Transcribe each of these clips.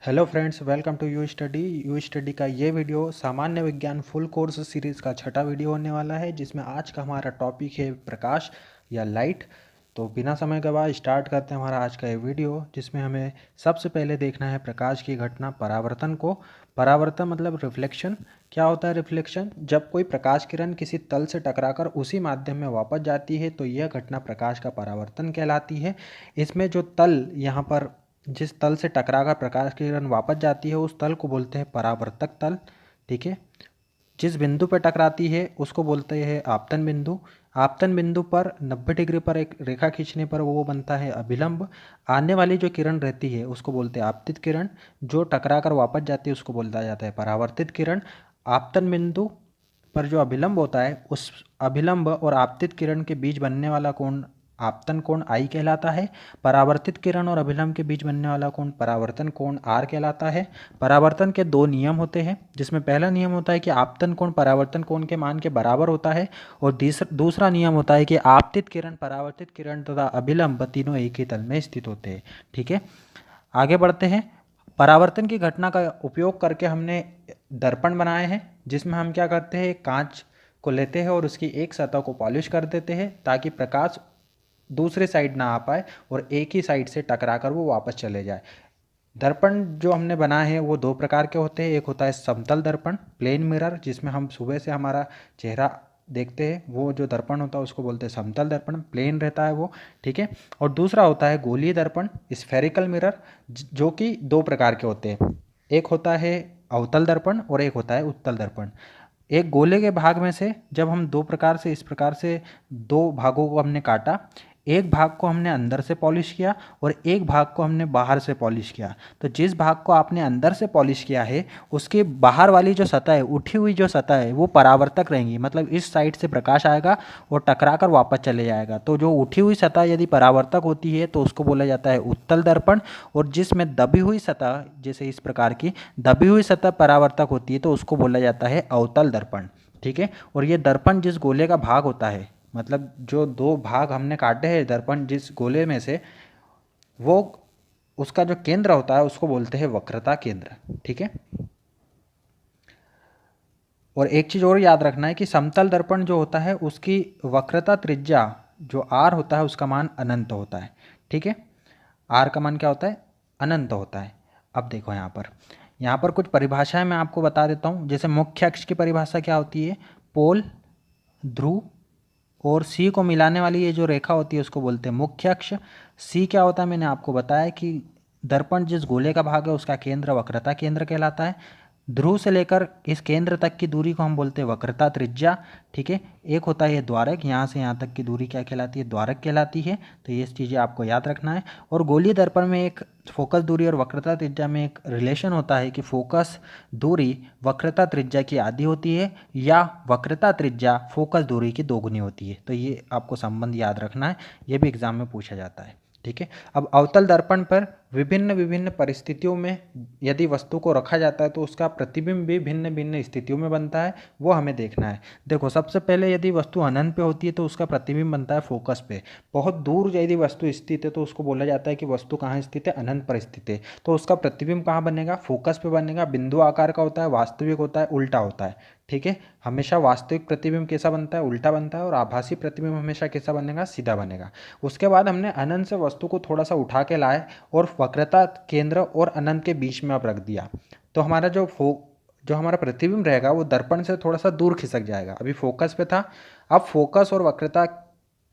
Hello friends, welcome to you study का ये video सामान्य विज्ञान फुल कोर्स सीरीज़ का छठा वीडियो होने वाला है, जिसमें आज का हमारा टॉपिक है प्रकाश या लाइट। तो बिना समय गवाए स्टार्ट करते हैं हमारा आज का ये वीडियो, जिसमें हमें सबसे पहले देखना है प्रकाश की घटना परावर्तन को। परावर्तन मतलब रिफ्लेक्शन। क्या होता है रिफ्लेक्शन? जब कोई प्रकाश किरण किसी तल से टकराकर उसी माध्यम में वापस जाती है तो यह घटना प्रकाश का परावर्तन कहलाती है। इसमें जो तल यहाँ पर जिस तल से टकराकर प्रकाश की किरण वापस जाती है उस तल को बोलते हैं परावर्तक तल। ठीक है। जिस बिंदु पर टकराती है उसको बोलते हैं आपतन बिंदु। आपतन बिंदु पर 90 डिग्री पर एक रेखा खींचने पर वो बनता है अभिलंब। आने वाली जो किरण रहती है उसको बोलते हैं आपतित किरण। जो टकरा कर वापस जाती है उसको बोला जाता है परावर्तित किरण। आपतन बिंदु पर जो अभिलंब होता है उस अभिलंब और आपतित किरण के बीच बनने वाला कोण आपतन कोण आई कहलाता है। परावर्तित किरण और अभिलंब के बीच बनने वाला कोण परावर्तन कोण आर कहलाता है। परावर्तन के दो नियम होते हैं, जिसमें पहला नियम होता है कि आपतन कोण परावर्तन कोण के मान के बराबर होता है, और दूसरा नियम होता है कि आपतित किरण परावर्तित किरण तथा अभिलंब तीनों एक ही तल में स्थित होते हैं। ठीक है, आगे बढ़ते हैं। परावर्तन की घटना का उपयोग करके हमने दर्पण बनाए हैं, जिसमें हम क्या करते हैं, कांच को लेते हैं और उसकी एक सतह को पॉलिश कर देते हैं ताकि प्रकाश दूसरे साइड ना आ पाए और एक ही साइड से टकरा कर वो वापस चले जाए। दर्पण जो हमने बनाए हैं वो दो प्रकार के होते हैं। एक होता है समतल दर्पण, प्लेन मिरर, जिसमें हम सुबह से हमारा चेहरा देखते हैं, वो जो दर्पण होता है उसको बोलते हैं समतल दर्पण, प्लेन रहता है वो। ठीक है। और दूसरा होता है गोलीय दर्पण, स्फेरिकल मिरर, जो कि दो प्रकार के होते हैं। एक होता है अवतल दर्पण और एक होता है उत्तल दर्पण। एक गोले के भाग में से जब हम दो प्रकार से इस प्रकार से दो भागों को हमने काटा, एक भाग को हमने अंदर से पॉलिश किया और एक भाग को हमने बाहर से पॉलिश किया। तो जिस भाग को आपने अंदर से पॉलिश किया है उसके बाहर वाली जो सतह है, उठी हुई जो सतह है, वो परावर्तक रहेंगी। मतलब इस साइड से प्रकाश आएगा और टकरा कर वापस चले जाएगा। तो जो उठी हुई सतह यदि परावर्तक होती है तो उसको बोला जाता है उत्तल दर्पण, और जिसमें दबी हुई सतह, जैसे इस प्रकार की दबी हुई सतह परावर्तक होती है तो उसको बोला जाता है अवतल दर्पण। ठीक है। और ये दर्पण जिस गोले का भाग होता है, मतलब जो दो भाग हमने काटे हैं दर्पण जिस गोले में से, वो उसका जो केंद्र होता है उसको बोलते हैं वक्रता केंद्र। ठीक है। और एक चीज़ और याद रखना है कि समतल दर्पण जो होता है उसकी वक्रता त्रिज्या जो आर होता है उसका मान अनंत होता है। ठीक है। आर का मान क्या होता है? अनंत होता है। अब देखो यहाँ पर कुछ परिभाषाएं मैं आपको बता देता हूँ। जैसे मुख्य अक्ष की परिभाषा क्या होती है? पोल, ध्रुव और सी को मिलाने वाली ये जो रेखा होती है उसको बोलते हैं मुख्य अक्ष। सी क्या होता है? मैंने आपको बताया कि दर्पण जिस गोले का भाग है उसका केंद्र वक्रता केंद्र कहलाता है। ध्रुव से लेकर इस केंद्र तक की दूरी को हम बोलते हैं वक्रता त्रिज्या। ठीक है। एक होता है ये द्वारक, यहाँ से यहाँ तक की दूरी क्या कहलाती है? द्वारक कहलाती है। तो ये चीज़ें आपको याद रखना है। और गोलीय दर्पण में एक फोकस दूरी और वक्रता त्रिज्या में एक रिलेशन होता है कि फोकस दूरी वक्रता त्रिज्या की आधी होती है या वक्रता त्रिज्या फोकस दूरी की दोगुनी होती है। तो ये आपको संबंध याद रखना है, ये भी एग्जाम में पूछा जाता है। ठीक है। अब अवतल दर्पण पर विभिन्न विभिन्न परिस्थितियों में यदि वस्तु को रखा जाता है तो उसका प्रतिबिंब भी भिन्न भिन्न स्थितियों में बनता है, वो हमें देखना है। देखो, सबसे पहले यदि वस्तु अनंत पे होती है तो उसका प्रतिबिंब बनता है फोकस पे। बहुत दूर यदि वस्तु स्थित है तो उसको बोला जाता है कि वस्तु कहाँ स्थित है? अनंत पर स्थित है। तो उसका प्रतिबिंब कहाँ बनेगा? फोकस पे बनेगा। बिंदु आकार का होता है, वास्तविक होता है, उल्टा होता है। ठीक है। हमेशा वास्तविक प्रतिबिंब कैसा बनता है? उल्टा बनता है। और आभासी प्रतिबिंब हमेशा कैसा बनेगा? सीधा बनेगा। उसके बाद हमने अनंत से वस्तु को थोड़ा सा उठा के लाए और वक्रता केंद्र और अनंत के बीच में अब रख दिया। तो हमारा जो हमारा प्रतिबिंब रहेगा वो दर्पण से थोड़ा सा दूर खिसक जाएगा। अभी फोकस पे था, अब फोकस और वक्रता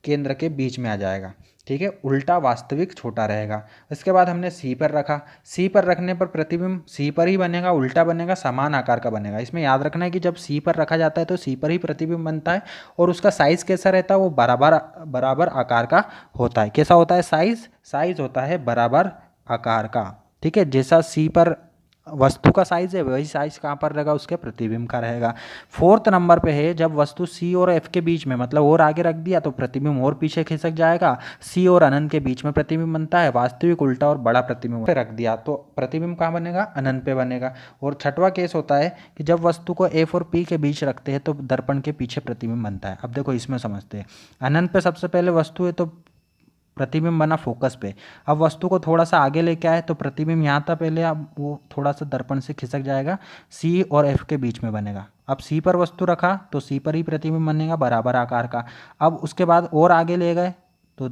केंद्र के बीच में आ जाएगा। ठीक है। उल्टा वास्तविक छोटा रहेगा। इसके बाद हमने सी पर रखा। सी पर रखने पर प्रतिबिंब सी पर ही बनेगा, उल्टा बनेगा, समान आकार का बनेगा। इसमें याद रखना है कि जब सी पर रखा जाता है तो सी पर ही प्रतिबिंब बनता है और उसका साइज कैसा रहता है? वो बराबर बराबर आकार का होता है। कैसा होता है? साइज होता है बराबर आकार का। ठीक है। जैसा सी पर वस्तु का साइज है वही साइज कहाँ पर रहेगा? उसके प्रतिबिंब का रहेगा। फोर्थ नंबर पे है जब वस्तु सी और एफ के बीच में, मतलब और आगे रख दिया तो प्रतिबिंब और पीछे खिसक जाएगा। सी और अनंत के बीच में प्रतिबिंब बनता है। वास्तविक, उल्टा और बड़ा प्रतिबिंब पे रख दिया तो प्रतिबिंब कहाँ बनेगा? अनंत पे बनेगा। और छठवां केस होता है कि जब वस्तु को एफ और पी के बीच रखते हैं तो दर्पण के पीछे प्रतिबिंब बनता है। अब देखो इसमें समझते हैं। अनंत पे सबसे पहले वस्तु है तो प्रतिबिंब बना फोकस पे। अब वस्तु को थोड़ा सा आगे लेके आए तो प्रतिबिंब यहाँ था पहले, अब वो थोड़ा सा दर्पण से खिसक जाएगा, सी और एफ के बीच में बनेगा। अब सी पर वस्तु रखा तो सी पर ही प्रतिबिंब बनेगा बराबर आकार का। अब उसके बाद और आगे ले गए तो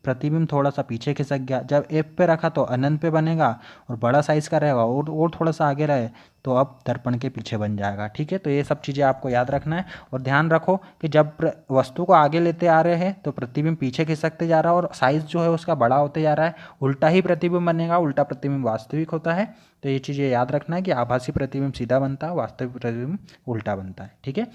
प्रतिबिंब थोड़ा सा पीछे खिसक गया। जब एफ पे रखा तो अनंत पे बनेगा और बड़ा साइज का रहेगा, और थोड़ा सा आगे रहे तो अब दर्पण के पीछे बन जाएगा। ठीक है, तो ये सब चीज़ें आपको याद रखना है। और ध्यान रखो कि जब वस्तु को आगे लेते आ रहे हैं तो प्रतिबिंब पीछे खिसकते जा रहा है और साइज जो है उसका बड़ा होते जा रहा है। उल्टा ही प्रतिबिंब बनेगा, उल्टा प्रतिबिंब वास्तविक होता है। तो ये चीज़ें याद रखना है कि आभासी प्रतिबिंब सीधा बनता है, वास्तविक प्रतिबिंब उल्टा बनता है। ठीक है,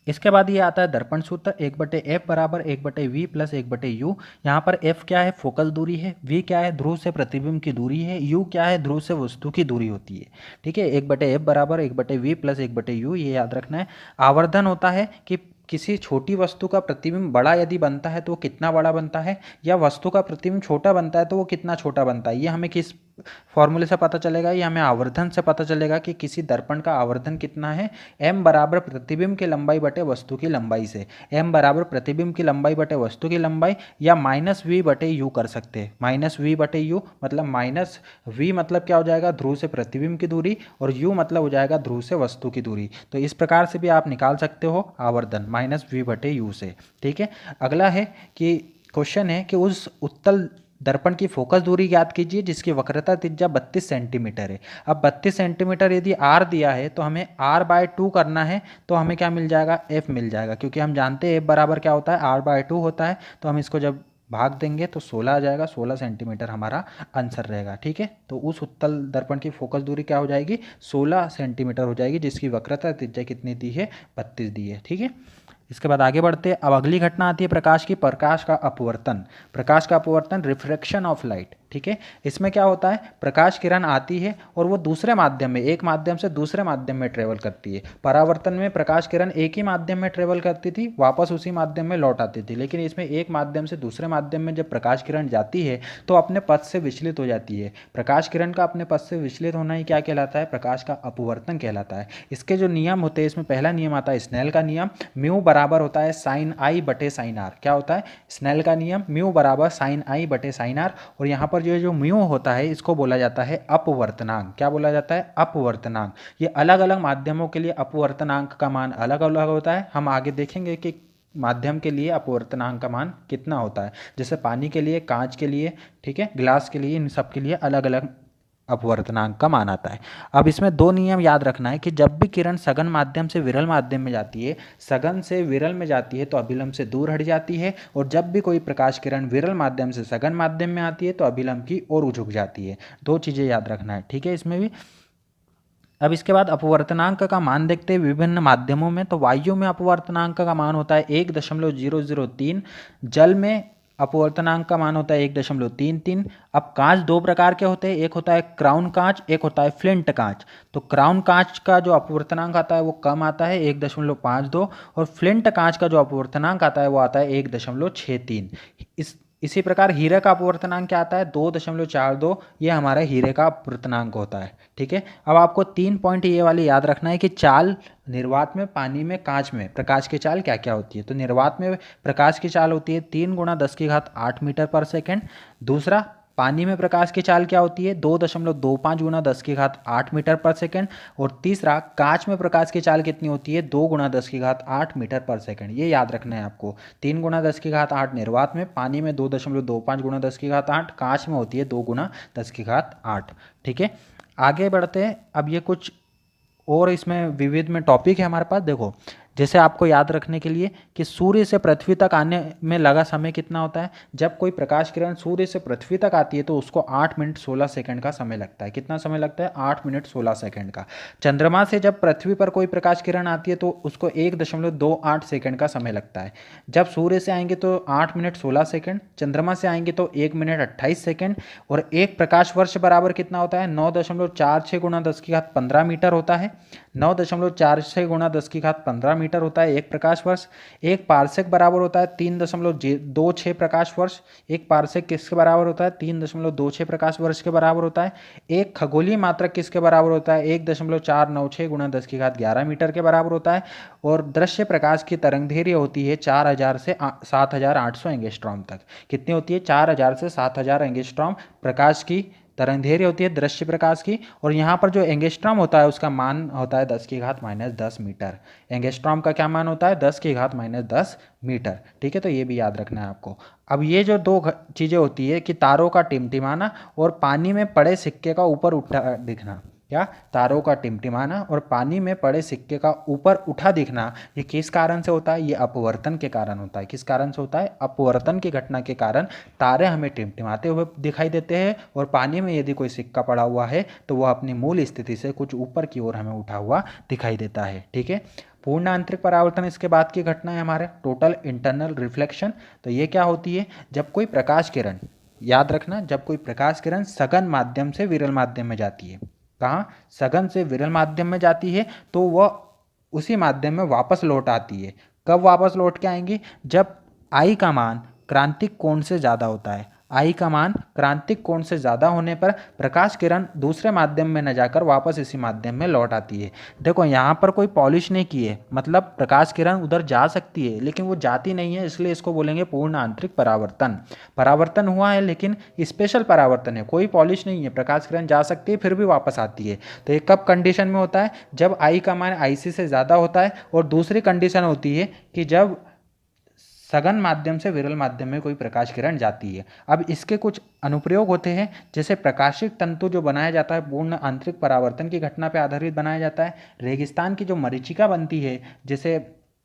इसके बाद ये आता है दर्पण सूत्र, 1/f बराबर 1/v प्लस 1/u। यहाँ पर f क्या है, फोकल दूरी है, v क्या है, ध्रुव से प्रतिबिंब की दूरी है, u क्या है, ध्रुव से वस्तु की दूरी होती है। ठीक है, 1/f बराबर 1/v प्लस 1/u, ये याद रखना है। आवर्धन होता है कि किसी छोटी वस्तु का प्रतिबिंब बड़ा यदि बनता है तो वो कितना बड़ा बनता है, या वस्तु का प्रतिबिंब छोटा बनता है तो वो कितना छोटा बनता है। ये हमें किस फॉर्मूले से पता चलेगा, ये हमें आवर्धन से पता चलेगा कि किसी दर्पण का आवर्धन कितना है। m बराबर प्रतिबिंब की लंबाई बटे वस्तु की लंबाई से, m बराबर प्रतिबिंब की लंबाई बटे वस्तु की लंबाई, या -v/u कर सकते हैं। -v/u मतलब -v मतलब क्या हो जाएगा, ध्रुव से प्रतिबिंब की दूरी, और u मतलब हो जाएगा ध्रुव से वस्तु की दूरी। तो इस प्रकार से भी आप निकाल सकते हो आवर्धन -v/u से। ठीक है, अगला है कि क्वेश्चन है कि उस उत्तल दर्पण की फोकस दूरी ज्ञात कीजिए जिसकी वक्रता त्रिज्या 32 सेंटीमीटर है। अब 32 सेंटीमीटर यदि r दिया है तो हमें r/2 करना है, तो हमें क्या मिल जाएगा, f मिल जाएगा, क्योंकि हम जानते हैं f बराबर क्या होता है, r/2 होता है। तो हम इसको जब भाग देंगे तो 16 आ जाएगा, 16 सेंटीमीटर हमारा आंसर रहेगा। ठीक है, तो उस उत्तल दर्पण की फोकस दूरी क्या हो जाएगी, 16 सेंटीमीटर हो जाएगी, जिसकी वक्रता त्रिज्या कितनी दी है, 32 दी है। ठीक है, इसके बाद आगे बढ़ते हैं। अब अगली घटना आती है प्रकाश की, प्रकाश का अपवर्तन। प्रकाश का अपवर्तन, रिफ्रैक्शन ऑफ लाइट। ठीक है, इसमें क्या होता है, प्रकाश किरण आती है और वो दूसरे माध्यम में, एक माध्यम से दूसरे माध्यम में ट्रेवल करती है। परावर्तन में प्रकाश किरण एक ही माध्यम में ट्रेवल करती थी, वापस उसी माध्यम में लौट आती थी, लेकिन इसमें एक माध्यम से दूसरे माध्यम में जब प्रकाश किरण जाती है तो अपने पथ से विचलित हो जाती है। प्रकाश किरण का अपने पथ से विचलित होना ही क्या कहलाता है, प्रकाश का अपवर्तन कहलाता है। इसके जो नियम होते हैं, इसमें पहला नियम आता है स्नेल का नियम, म्यू बराबर होता है sin I बटे sin r। क्या होता है, स्नेल का नियम, म्यू बराबर sin I बटे sin r। और यहाँ पर जो म्यू होता है इसको बोला जाता है अपवर्तनांक। क्या बोला जाता है, अपवर्तनांक। ये अलग अलग माध्यमों के लिए अपवर्तनांक का मान अलग अलग होता है। हम आगे देखेंगे कि माध्यम के लिए अपवर्तनांक का मान कितना होता है, जैसे पानी के लिए, कांच के लिए, ठीक है, ग्लास के लिए, इन सब के लिए अलग अलग अपवर्तनांक का मान आता है। अब इसमें दो नियम याद रखना है कि जब भी किरण सघन माध्यम से विरल माध्यम में जाती है, सघन से विरल में जाती है तो अभिलंब से दूर हट जाती है, और जब भी कोई प्रकाश किरण विरल माध्यम से सघन माध्यम में आती है तो अभिलंब की ओर झुक जाती है। दो चीज़ें याद रखना है। ठीक है, इसमें भी। अब इसके बाद अपवर्तनांक का मान देखते हैं विभिन्न माध्यमों में। तो वायु में अपवर्तनांक का मान होता है 1.003, जल में अपवर्तनांक का मान होता है 1.33। अब कांच दो प्रकार के होते हैं, एक होता है क्राउन कांच, एक होता है फ्लिंट कांच। तो क्राउन कांच का जो अपवर्तनांक आता है वो कम आता है 1.52, और फ्लिंट कांच का जो अपवर्तनांक आता है वो आता है 1.63। इसी प्रकार हीरे का अपवर्तनांक क्या आता है, 2.42, ये हमारा हीरे का अपवर्तनांक होता है। ठीक है, अब आपको 3 पॉइंट ये वाले याद रखना है कि चाल निर्वात में, पानी में, कांच में प्रकाश की चाल क्या क्या होती है। तो निर्वात में प्रकाश की चाल होती है 3 × 10⁸ मीटर पर सेकेंड। दूसरा, पानी में प्रकाश की चाल क्या होती है, 2.25 × 10⁸ मीटर पर सेकेंड। और तीसरा, कांच में प्रकाश की चाल कितनी होती है, 2 × 10⁸ मीटर पर सेकेंड। ये याद रखना है आपको। 3 × 10⁸ निर्वात में, पानी में 2.25 × 10⁸, कांच में होती है 2 × 10⁸। ठीक है, आगे बढ़ते हैं। अब ये कुछ और इसमें विविध में टॉपिक है हमारे पास। देखो, जैसे आपको याद रखने के लिए कि सूर्य से पृथ्वी तक आने में लगा समय कितना होता है। जब कोई प्रकाश किरण सूर्य से पृथ्वी तक आती है तो उसको 8 मिनट 16 सेकंड का समय लगता है। कितना समय लगता है, 8 मिनट 16 सेकंड का। चंद्रमा से जब पृथ्वी पर कोई प्रकाश किरण आती है तो उसको 1.28 सेकंड का समय लगता है। जब सूर्य से आएंगे तो 8 मिनट 16 सेकंड, चंद्रमा से आएंगे तो 1 मिनट 28 सेकंड। और एक प्रकाश वर्ष बराबर कितना होता है, 9.46 × 10⁻15 मीटर होता है। 9.46 × 10⁻15 मीटर मीटर होता है 1 प्रकाश वर्ष। एक पारसेक बराबर होता है 3.26 प्रकाश वर्ष। एक पारसेक किसके बराबर होता है? 3.26 प्रकाश वर्ष के बराबर होता है। एक खगोलीय मात्रक किसके बराबर होता है? 1.496 × 10⁻11 मीटर के बराबर होता है। और दृश्य प्रकाश की तरंगदैर्घ्य होती है 4000 से 7800 एंगस्ट्रॉम तक। कितनी होती है? 4000 से 7000 एंगस्ट्रॉम प्रकाश की तरंगदैर्घ्य होती है दृश्य प्रकाश की। और यहाँ पर जो एंगस्ट्रॉम होता है उसका मान होता है 10⁻−10 मीटर। एंगस्ट्रॉम का क्या मान होता है? 10⁻−10 मीटर। ठीक है, तो ये भी याद रखना है आपको। अब ये जो दो चीज़ें होती है कि तारों का टिमटिमाना और पानी में पड़े सिक्के का ऊपर उठा दिखना। क्या? तारों का टिमटिमाना और पानी में पड़े सिक्के का ऊपर उठा दिखना, ये किस कारण से होता है? ये अपवर्तन के कारण होता है। किस कारण से होता है? अपवर्तन की घटना के कारण तारे हमें टिमटिमाते हुए दिखाई देते हैं और पानी में यदि कोई सिक्का पड़ा हुआ है तो वह अपनी मूल स्थिति से कुछ ऊपर की ओर हमें उठा हुआ दिखाई देता है। ठीक है, पूर्ण आंतरिक परावर्तन इसके बाद की घटना है हमारे टोटल इंटरनल रिफ्लेक्शन। तो ये क्या होती है? जब कोई प्रकाश किरण, याद रखना, जब कोई प्रकाश किरण सघन माध्यम से विरल माध्यम में जाती है। कहाँ? सघन से विरल माध्यम में जाती है तो वह उसी माध्यम में वापस लौट आती है। कब वापस लौट के आएंगी? जब आई का मान क्रांतिक कोण से ज़्यादा होता है। आई का मान क्रांतिक कोण से ज़्यादा होने पर प्रकाश किरण दूसरे माध्यम में न जाकर वापस इसी माध्यम में लौट आती है। देखो यहाँ पर कोई पॉलिश नहीं की है, मतलब प्रकाश किरण उधर जा सकती है लेकिन वो जाती नहीं है, इसलिए इसको बोलेंगे पूर्ण आंतरिक परावर्तन। परावर्तन हुआ है लेकिन स्पेशल परावर्तन है, कोई पॉलिश नहीं है, प्रकाश किरण जा सकती है फिर भी वापस आती है। तो ये कब कंडीशन में होता है? जब आई का मान IC से ज़्यादा होता है। और दूसरी कंडीशन होती है कि जब सघन माध्यम से विरल माध्यम में कोई प्रकाश किरण जाती है। अब इसके कुछ अनुप्रयोग होते हैं, जैसे प्रकाशिक तंतु जो बनाया जाता है पूर्ण आंतरिक परावर्तन की घटना पर आधारित बनाया जाता है। रेगिस्तान की जो मरीचिका बनती है, जैसे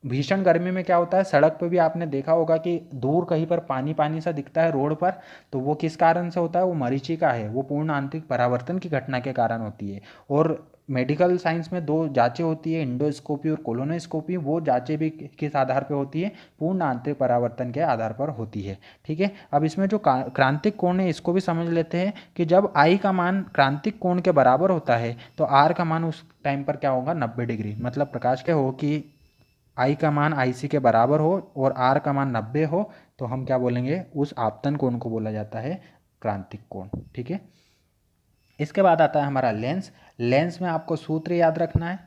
भीषण गर्मी में क्या होता है, सड़क पे भी आपने देखा होगा कि दूर कहीं पर पानी पानी सा दिखता है रोड पर, तो वो किस कारण से होता है? वो मरीचिका है, वो पूर्ण आंतरिक परावर्तन की घटना के कारण होती है। और मेडिकल साइंस में दो जांचें होती है, इंडोस्कोपी और कोलोनोस्कोपी। वो जांचें भी किस आधार पर होती है? पूर्ण आंतरिक परावर्तन के आधार पर होती है। ठीक है, अब इसमें जो क्रांतिक कोण है इसको भी समझ लेते हैं कि जब आई का मान क्रांतिक कोण के बराबर होता है तो आर का मान उस टाइम पर क्या होगा? 90 डिग्री। मतलब प्रकाश के हो कि आई का मान IC के बराबर हो और आर का मान 90 हो तो हम क्या बोलेंगे? उस आपतन कोण को बोला जाता है क्रांतिक कोण। ठीक है, इसके बाद आता है हमारा लेंस। लेंस में आपको सूत्र याद रखना है।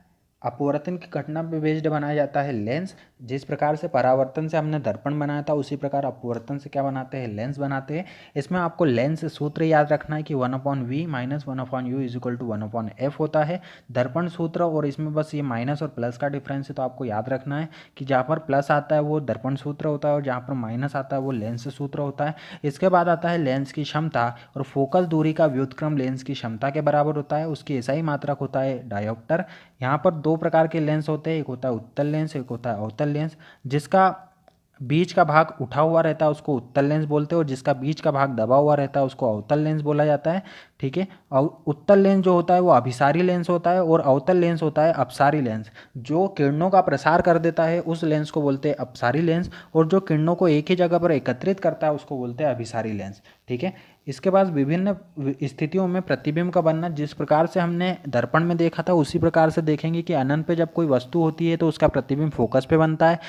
अपवर्तन की घटना पे बेस्ड बनाया जाता है लेंस। जिस प्रकार से परावर्तन से हमने दर्पण बनाया था उसी प्रकार अपवर्तन से क्या बनाते हैं? लेंस बनाते हैं। इसमें आपको लेंस सूत्र याद रखना है कि 1/v - 1/u = 1/f होता है दर्पण सूत्र। और इसमें बस ये माइनस और प्लस का डिफरेंस है, तो आपको याद रखना है कि जहाँ पर प्लस आता है वो दर्पण सूत्र होता है और जहाँ पर माइनस आता है वो लेंस सूत्र होता है। इसके बाद आता है लेंस की क्षमता। और फोकस दूरी का व्युत्क्रम लेंस की क्षमता के बराबर होता है। उसकी SI मात्रक होता है डायोप्टर। यहाँ पर दो प्रकार के लेंस होते हैं, एक होता है उत्तल लेंस, एक होता है अवतल लेंस। जिसका बीच का भाग उठा हुआ रहता है उसको उत्तल लेंस बोलते हैं और जिसका बीच का भाग दबा हुआ रहता है उसको अवतल लेंस बोला जाता है। ठीक है, और उत्तल लेंस जो होता है वो अभिसारी लेंस होता है और अवतल लेंस होता है अपसारी लेंस। जो किरणों का प्रसार कर देता है उस लेंस को बोलते हैं अपसारी लेंस और जो किरणों को एक ही जगह पर एकत्रित करता है उसको बोलते हैं अभिसारी लेंस। ठीक है, इसके बाद विभिन्न स्थितियों में प्रतिबिंब का बनना, जिस प्रकार से हमने दर्पण में देखा था उसी प्रकार से देखेंगे कि अनंत पे जब कोई वस्तु होती है तो उसका प्रतिबिंब फोकस पे बनता है।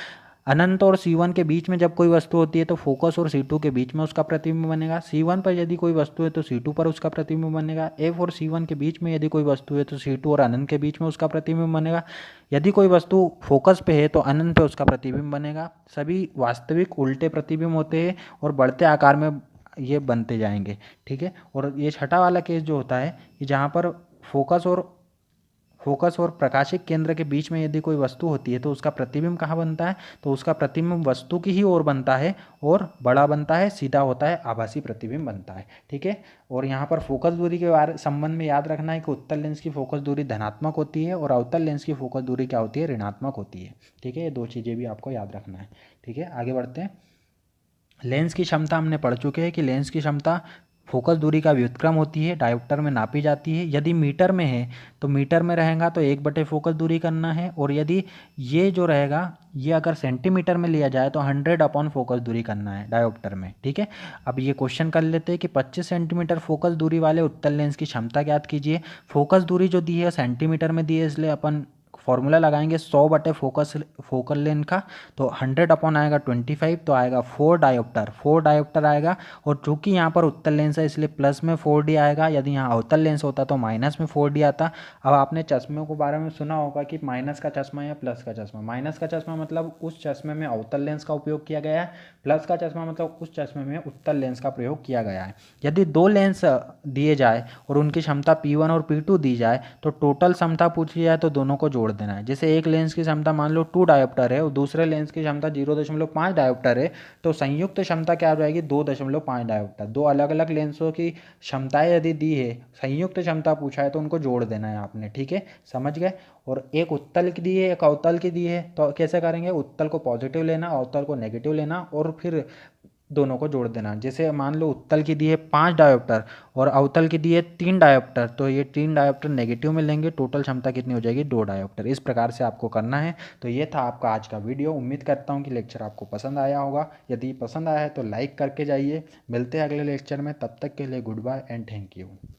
अनंत और C1 के बीच में जब कोई वस्तु होती है तो फोकस और C2 के बीच में उसका प्रतिबिंब बनेगा। C1 पर यदि कोई वस्तु है तो C2 पर उसका प्रतिबिंब बनेगा। F और C1 के बीच में यदि कोई वस्तु है तो C2 और अनंत के बीच में उसका प्रतिबिंब बनेगा। यदि कोई वस्तु फोकस पे है तो अनंत पे उसका प्रतिबिंब बनेगा। सभी वास्तविक उल्टे प्रतिबिंब होते हैं और बढ़ते आकार में ये बनते जाएंगे। ठीक है, और ये छठा वाला केस जो होता है कि जहाँ पर फोकस और प्रकाशिक केंद्र के बीच में यदि कोई वस्तु होती है तो उसका प्रतिबिंब कहाँ बनता है? तो उसका प्रतिबिंब वस्तु की ही ओर बनता है और बड़ा बनता है, सीधा होता है, आभासी प्रतिबिंब बनता है। ठीक है, और यहाँ पर फोकस दूरी के संबंध में याद रखना है कि उत्तल लेंस की फोकस दूरी धनात्मक होती है और अवतल लेंस की फोकस दूरी क्या होती है? ऋणात्मक होती है। ठीक है, ये दो चीज़ें भी आपको याद रखना है। ठीक है, आगे बढ़ते हैं। लेंस की क्षमता हमने पढ़ चुके हैं कि लेंस की क्षमता फोकस दूरी का व्युत्क्रम होती है, डायोप्टर में नापी जाती है। यदि मीटर में है तो मीटर में रहेगा तो 1/, फोकस दूरी करना है। और यदि ये जो रहेगा ये अगर सेंटीमीटर में लिया जाए तो 100/, फोकस दूरी करना है डायोप्टर में। ठीक है, अब ये क्वेश्चन कर लेते हैं कि 25 सेंटीमीटर फोकस दूरी वाले उत्तल लेंस की क्षमता ज्ञात कीजिए। फोकस दूरी जो दी है सेंटीमीटर में दी है इसलिए अपन फॉर्मूला लगाएंगे 100 बटे फोकल लेंथ का, तो 100 अपॉन आएगा 25, तो आएगा 4 डायोप्टर आएगा। और चूंकि यहाँ पर उत्तल लेंस है इसलिए प्लस में 4D आएगा, यदि यहाँ अवतल लेंस होता तो माइनस में 4D आता। अब आपने चश्मे के बारे में सुना होगा कि माइनस का चश्मा या प्लस का चश्मा। माइनस का चश्मा मतलब उस चश्मे में अवतल लेंस का उपयोग किया गया है, प्लस का चश्मा मतलब उस चश्मे में उत्तल लेंस का प्रयोग किया गया है। यदि दो लेंस दिए जाए और उनकी क्षमता P1 और P2 दी जाए तो टोटल क्षमता पूछी जाए तो दोनों को जोड़ देना है। जैसे एक लेंस की क्षमता मान लो 2 डायोप्टर है और दूसरे लेंस की क्षमता 0.5 डायोप्टर है, तो संयुक्त क्षमता क्या हो जाएगी 2.5 डायोप्टर। दो अलग अलग लेंसों की क्षमताएं यदि दी है, संयुक्त क्षमता पूछा है तो उनको जोड़ देना है आपने, ठीक है, समझ गए। और एक उत्तल की दी है एक अवतल की दी है, तो कैसे करेंगे, उत्तल को पॉजिटिव लेना अवतल को नेगेटिव लेना और फिर दोनों को जोड़ देना। जैसे मान लो उत्तल की दी है 5 डायोप्टर और अवतल की दी है 3 डायोप्टर, तो ये 3 डायोप्टर नेगेटिव में लेंगे, टोटल क्षमता कितनी हो जाएगी 2 डायोप्टर। इस प्रकार से आपको करना है। तो ये था आपका आज का वीडियो। उम्मीद करता हूँ कि लेक्चर आपको पसंद आया होगा। यदि पसंद आया है तो लाइक करके जाइए। मिलते हैं अगले लेक्चर में, तब तक के लिए good bye and thank you.